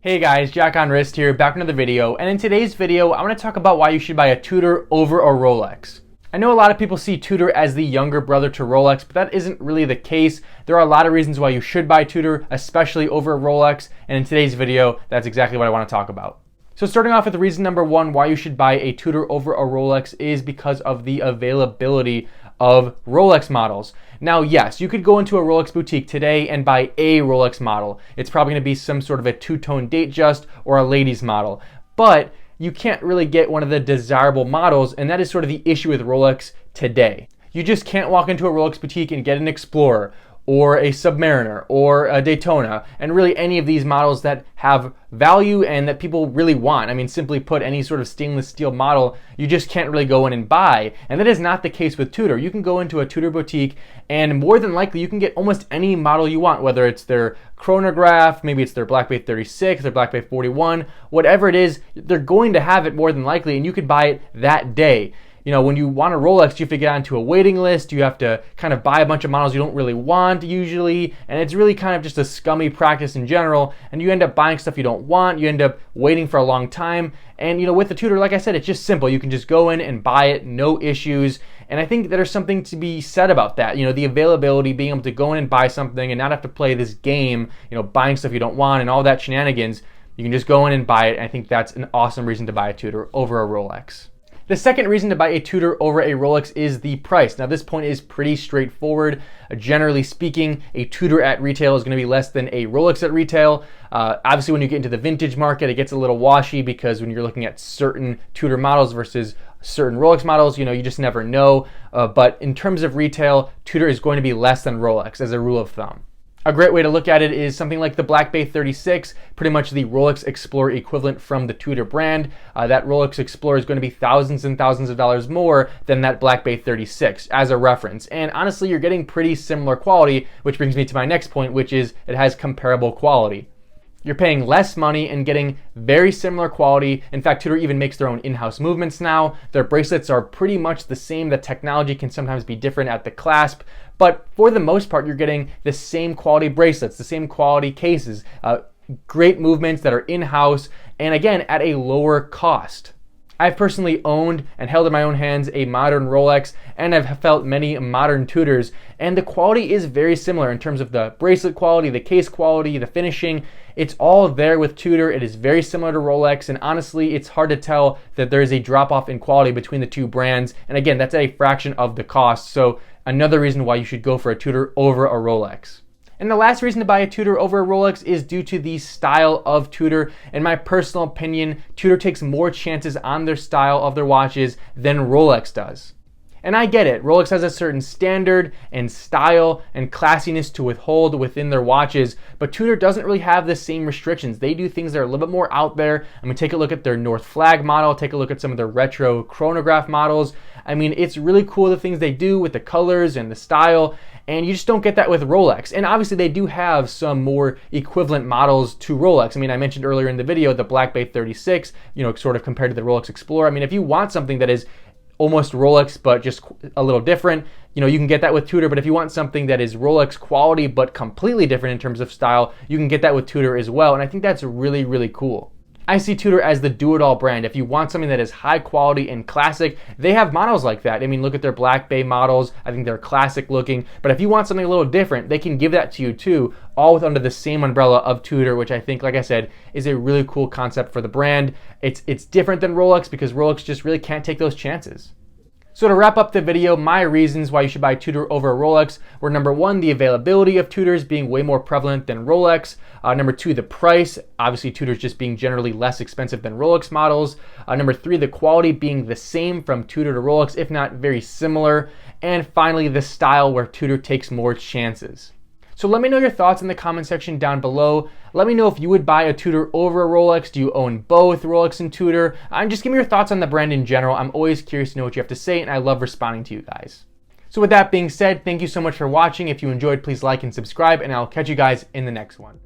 Hey guys, Jack on Wrist here, back with another video, and in today's video, I want to talk about why you should buy a Tudor over a Rolex. I know a lot of people see Tudor as the younger brother to Rolex, but that isn't really the case. There are a lot of reasons why you should buy Tudor, especially over a Rolex, and in today's video, that's exactly what I want to talk about. So starting off with reason number one why you should buy a Tudor over a Rolex is because of the availability of Rolex models. Now, yes, you could go into a Rolex boutique today and buy a Rolex model. It's probably going to be some sort of a two-tone datejust or a ladies model, but you can't really get one of the desirable models, and that is sort of the issue with Rolex today. You just can't walk into a Rolex boutique and get an Explorer or a Submariner or a Daytona, and really any of these models that have value and that people really want. I mean, simply put, any sort of stainless steel model, you just can't really go in and buy. And that is not the case with Tudor. You can go into a Tudor boutique and more than likely you can get almost any model you want, whether it's their chronograph, maybe it's their Black Bay 36, their Black Bay 41, whatever it is, they're going to have it more than likely, and you could buy it that day. You know, when you want a Rolex, you have to get onto a waiting list. You have to kind of buy a bunch of models you don't really want usually, and it's really kind of just a scummy practice in general, and you end up buying stuff you don't want. You end up waiting for a long time, and you know, with the Tudor, like I said, it's just simple. You can just go in and buy it, no issues, and I think there's something to be said about that. You know, the availability, being able to go in and buy something and not have to play this game, you know, buying stuff you don't want and all that shenanigans. You can just go in and buy it, and I think that's an awesome reason to buy a Tudor over a Rolex. The second reason to buy a Tudor over a Rolex is the price. Now this point is pretty straightforward. Generally speaking, a Tudor at retail is going to be less than a Rolex at retail. Obviously when you get into the vintage market, it gets a little washy because when you're looking at certain Tudor models versus certain Rolex models, you know, you just never know. But in terms of retail, Tudor is going to be less than Rolex as a rule of thumb. A great way to look at it is something like the Black Bay 36, pretty much the Rolex Explorer equivalent from the Tudor brand. That Rolex Explorer is going to be thousands and thousands of dollars more than that Black Bay 36 as a reference. And honestly, you're getting pretty similar quality, which brings me to my next point, which is it has comparable quality. You're paying less money and getting very similar quality. In fact, Tudor even makes their own in-house movements now. Their bracelets are pretty much the same. The technology can sometimes be different at the clasp, but for the most part, you're getting the same quality bracelets, the same quality cases, great movements that are in-house, and again, at a lower cost. I've personally owned and held in my own hands a modern Rolex, and I've felt many modern Tudors, and the quality is very similar in terms of the bracelet quality, the case quality, the finishing. It's all there with Tudor. It is very similar to Rolex, and honestly, it's hard to tell that there is a drop-off in quality between the two brands, and again, that's at a fraction of the cost, so another reason why you should go for a Tudor over a Rolex. And the last reason to buy a Tudor over a Rolex is due to the style of Tudor. In my personal opinion, Tudor takes more chances on their style of their watches than Rolex does. And I get it, Rolex has a certain standard and style and classiness to withhold within their watches, but Tudor doesn't really have the same restrictions. They do things that are a little bit more out there. I mean, take a look at their North Flag model, take a look at some of their retro chronograph models. I mean, it's really cool the things they do with the colors and the style, and you just don't get that with Rolex. And obviously they do have some more equivalent models to Rolex. I mean, I mentioned earlier in the video the Black Bay 36, you know, sort of compared to the Rolex Explorer. I mean, if you want something that is almost Rolex but just a little different, you know, you can get that with Tudor. But if you want something that is Rolex quality but completely different in terms of style, you can get that with Tudor as well, and I think that's really, really cool. I see Tudor as the do-it-all brand. If you want something that is high quality and classic, they have models like that. I mean, look at their Black Bay models. I think they're classic looking. But if you want something a little different, they can give that to you too, all with under the same umbrella of Tudor, which I think, like I said, is a really cool concept for the brand. It's different than Rolex because Rolex just really can't take those chances. So to wrap up the video, my reasons why you should buy Tudor over a Rolex were number one, the availability of Tudors being way more prevalent than Rolex. Number two, the price. Obviously, Tudors just being generally less expensive than Rolex models. Number three, the quality being the same from Tudor to Rolex, if not very similar. And finally, the style where Tudor takes more chances. So let me know your thoughts in the comment section down below. Let me know if you would buy a Tudor over a Rolex. Do you own both Rolex and Tudor? And just give me your thoughts on the brand in general. I'm always curious to know what you have to say, and I love responding to you guys. So with that being said, thank you so much for watching. If you enjoyed, please like and subscribe, and I'll catch you guys in the next one.